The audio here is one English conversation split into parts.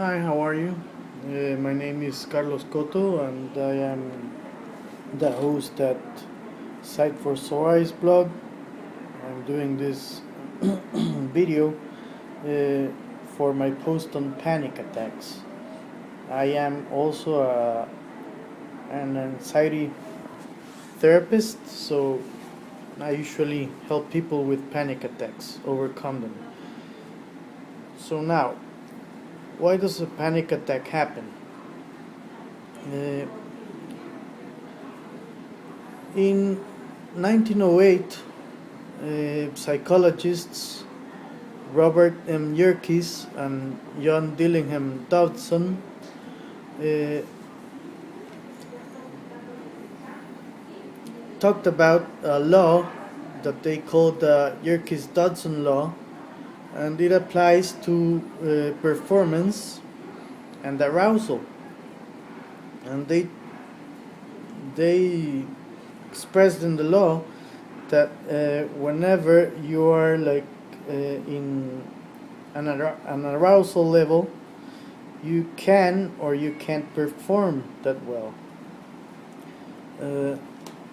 Hi, how are you? My name is Carlos Coto, and I am the host at Site for Sore Eyes blog. I'm doing this video uh, for my post on panic attacks. I am also an anxiety therapist, so I usually help people with panic attacks overcome them. So, now, why does a panic attack happen? Uh, in 1908, psychologists Robert M. Yerkes and John Dillingham Dodson uh, talked about a law that they called the Yerkes-Dodson law, and it applies to performance and arousal. And they expressed in the law that whenever you are in an arousal level, you can or you can't perform that well.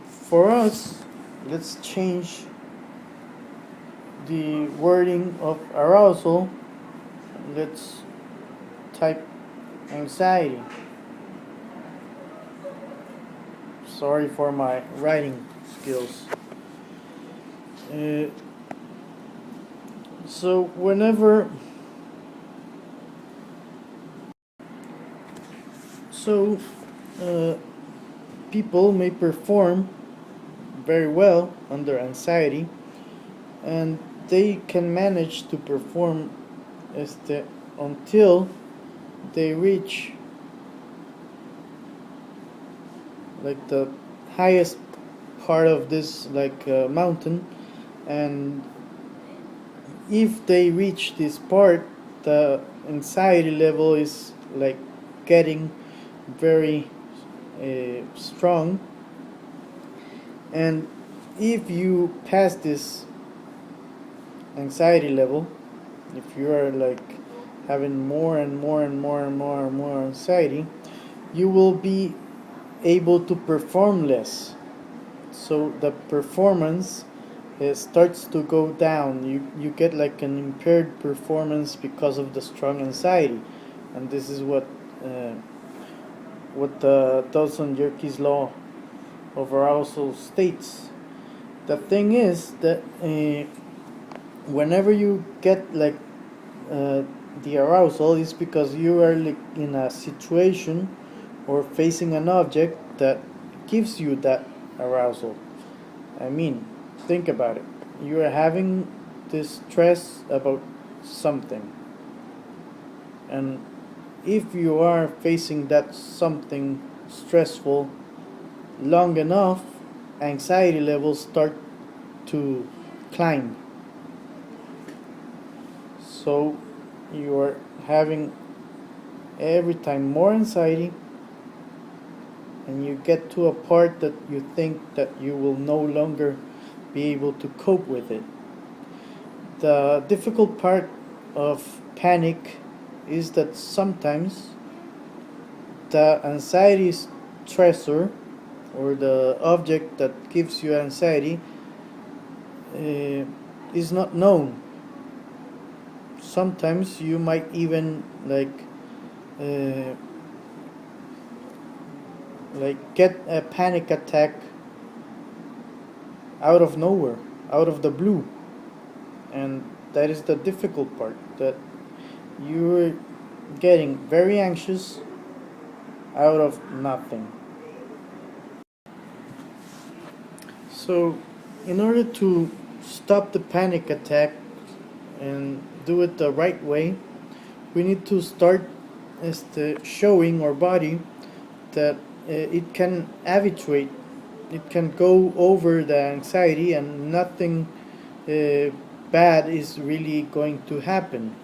For us, let's change the wording of arousal. Let's type anxiety. Sorry for my writing skills. Uh, so whenever so people may perform very well under anxiety, and they can manage to perform until they reach like the highest part of this mountain, and if they reach this part, the anxiety level is like getting very strong, and if you pass this anxiety level, if you are like having more and more and more and more and more anxiety, you will be able to perform less. So the performance starts to go down. You get like an impaired performance because of the strong anxiety, and this is what the Dawson-Yerkes law of arousal states. The thing is that whenever you get the arousal, is because you are like in a situation or facing an object that gives you that arousal. I mean, think about it. You are having this stress about something, and if you are facing that something stressful long enough, anxiety levels start to climb. So you are having every time more anxiety, and you get to a part that you think that you will no longer be able to cope with it. The difficult part of panic is that sometimes the anxiety stressor, or the object that gives you anxiety, is not known. Sometimes you might even uh, get a panic attack out of nowhere, out of the blue, and that is the difficult part, that you're getting very anxious out of nothing. So in order to stop the panic attack and do it the right way, we need to start showing our body that it can habituate, it can go over the anxiety, and nothing bad is really going to happen.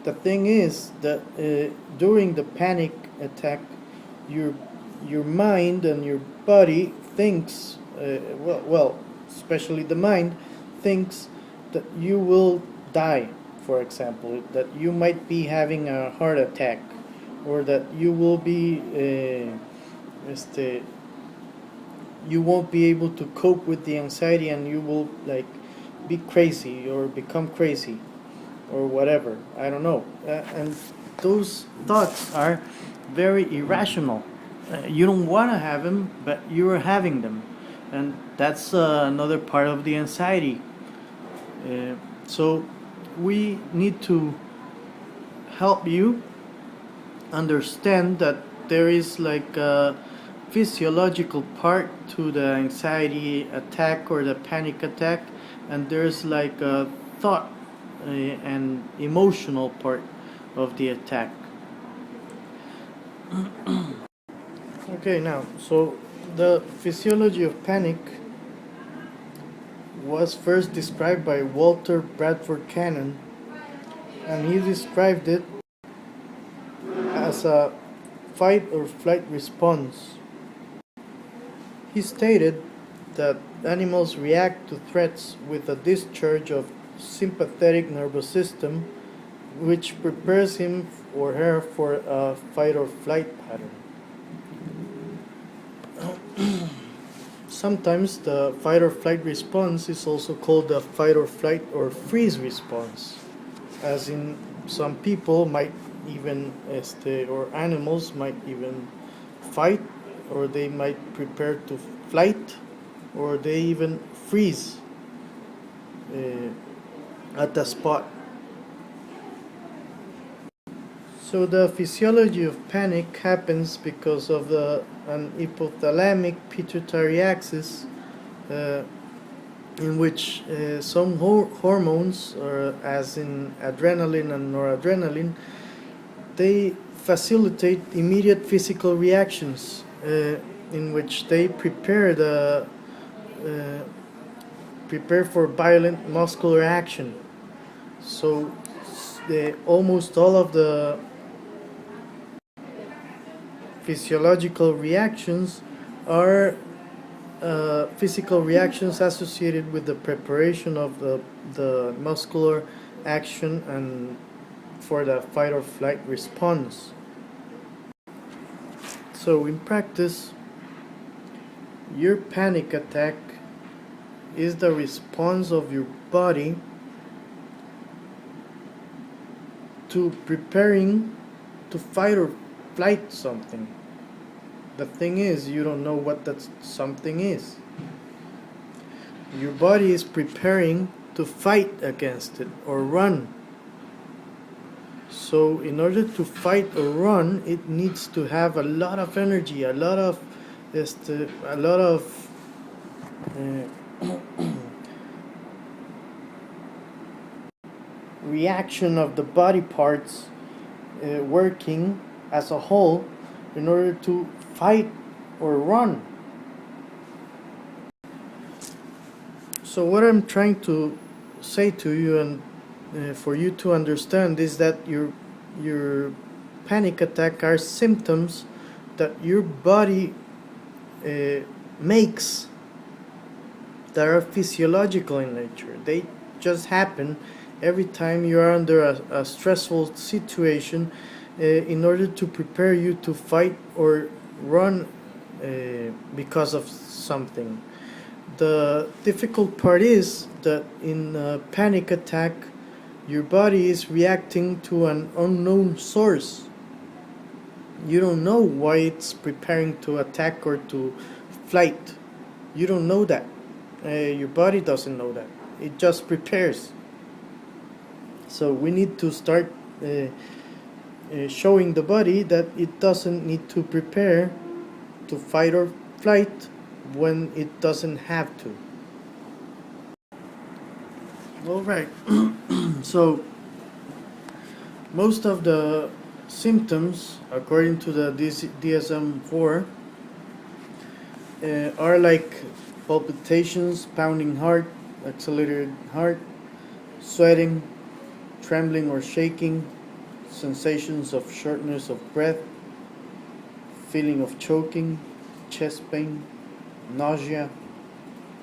The thing is that during the panic attack, your your mind and your body thinks, especially the mind thinks that you will die for example, that you might be having a heart attack, or that you will be you won't be able to cope with the anxiety, and you will like be crazy or become crazy or whatever. I don't know. And those thoughts are very irrational. You don't want to have them, but you are having them, and that's another part of the anxiety. So we need to help you understand that there is like a physiological part to the anxiety attack or the panic attack, and there's like a thought and emotional part of the attack. Okay, now, so the physiology of panic was first described by Walter Bradford Cannon, and he described it as a fight or flight response. He stated that animals react to threats with a discharge of sympathetic nervous system, which prepares him or her for a fight or flight pattern. Sometimes the fight or flight response is also called the fight or flight or freeze response, as in some people might even or animals might even fight, or they might prepare to flight, or they even freeze at the spot. So the physiology of panic happens because of an hypothalamic pituitary axis, in which some hormones, as in adrenaline and noradrenaline, they facilitate immediate physical reactions, in which they prepare for violent muscular action. So almost all of the physiological reactions are physical reactions associated with the preparation of the muscular action and for the fight or flight response. So in practice, your panic attack is the response of your body to preparing to fight or flight something. The thing is, you don't know what that something is. Your body is preparing to fight against it or run. So in order to fight or run, it needs to have a lot of energy, a lot of reaction of the body parts working as a whole in order to fight or run. So what I'm trying to say to you, and for you to understand, is that your panic attack are symptoms that your body makes that are physiological in nature. They just happen every time you are under a stressful situation, in order to prepare you to fight or run because of something. The difficult part is that in a panic attack, your body is reacting to an unknown source. You don't know why it's preparing to attack or to flight. You don't know that. Your body doesn't know that. It just prepares. So we need to start showing the body that it doesn't need to prepare to fight or flight when it doesn't have to. All right. So most of the symptoms, according to the DSM-4, are like palpitations, pounding heart, accelerated heart, sweating, trembling or shaking, sensations of shortness of breath, feeling of choking, chest pain, nausea,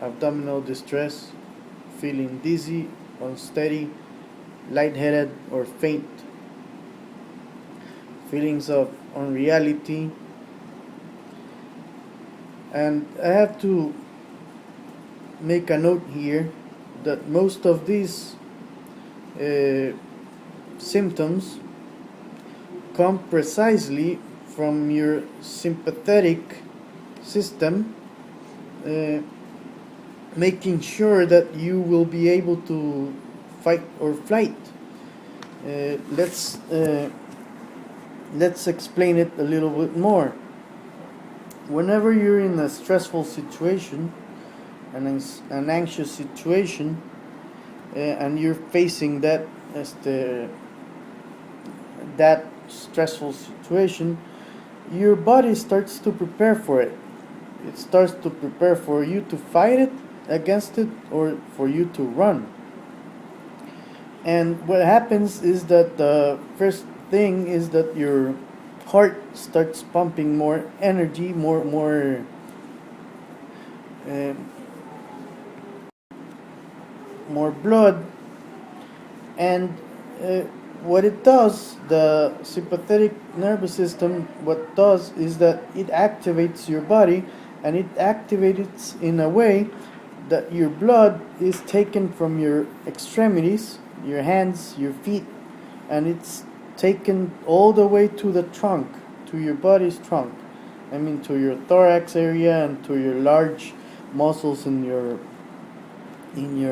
abdominal distress, feeling dizzy, unsteady, lightheaded or faint, feelings of unreality. And I have to make a note here that most of these symptoms come precisely from your sympathetic system, uh, making sure that you will be able to fight or flight. Uh, let's uh, let's explain it a little bit more. Whenever you're in a stressful situation, an anxious situation, and you're facing that stressful situation, your body starts to prepare for it. It starts to prepare for you to fight it against it or for you to run. And what happens is that the first thing is that your heart starts pumping more energy, uh, more blood, and what it does, the sympathetic nervous system, what does is that it activates your body, and it activates in a way that your blood is taken from your extremities, your hands, your feet, and it's taken all the way to the trunk, to your body's trunk. I mean, to your thorax area and to your large muscles in your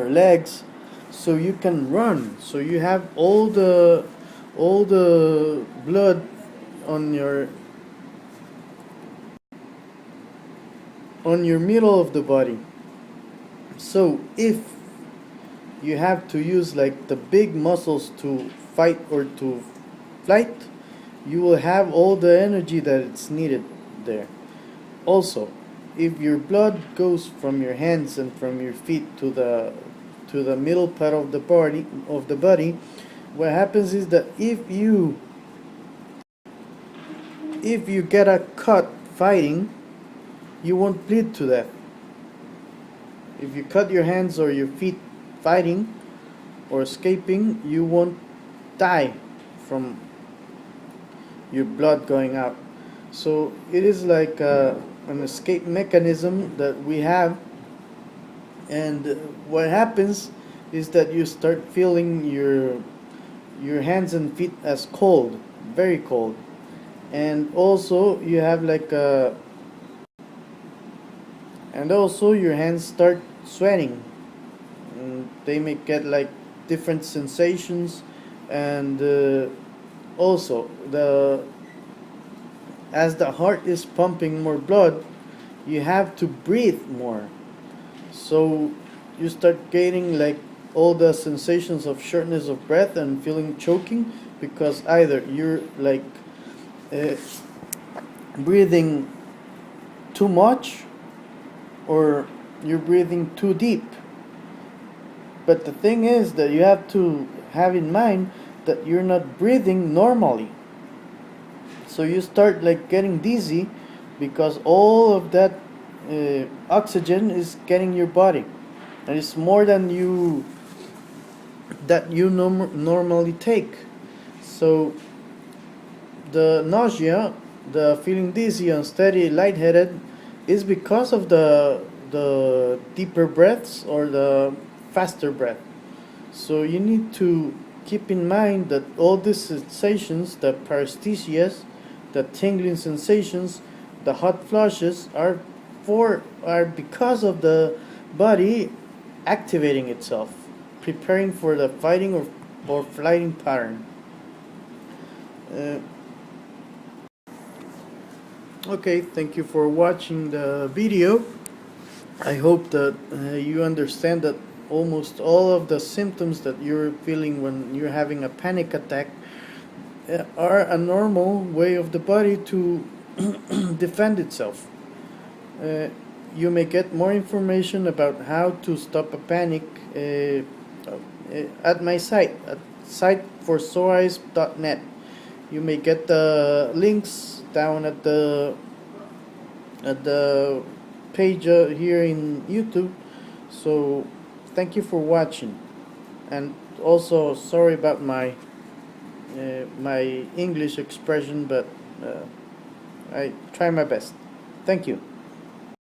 legs, so you can run. So you have all the blood on your middle of the body. So if you have to use like the big muscles to fight or to flight, you will have all the energy that it's needed there. Also, if your blood goes from your hands and from your feet to the middle part of the body, what happens is that if you get a cut fighting, you won't bleed to death. If you cut your hands or your feet fighting or escaping, you won't die from your blood going out. So it is like an escape mechanism that we have, and what happens is that you start feeling your hands and feet as cold, very cold, and also you have and also your hands start sweating, and they may get like different sensations, and also as the heart is pumping more blood, you have to breathe more. So you start getting like all the sensations of shortness of breath and feeling choking, because either you're like uh, breathing too much or you're breathing too deep. But the thing is that you have to have in mind that you're not breathing normally. So you start like getting dizzy because all of that oxygen is getting your body, and it's more than you normally take. So the nausea, the feeling dizzy, unsteady, lightheaded, is because of the deeper breaths or the faster breath. So you need to keep in mind that all these sensations, the paresthesias, the tingling sensations, the hot flushes, are because of the body activating itself, preparing for the fighting or flighting pattern. Uh, okay, thank you for watching the video. I hope that you understand that almost all of the symptoms that you're feeling when you're having a panic attack are a normal way of the body to defend itself. Uh, you may get more information about how to stop a panic at my site, at siteforsoreeyes.net. You may get the links down at the page here in YouTube. So thank you for watching, and also sorry about my English expression, but I try my best. Thank you.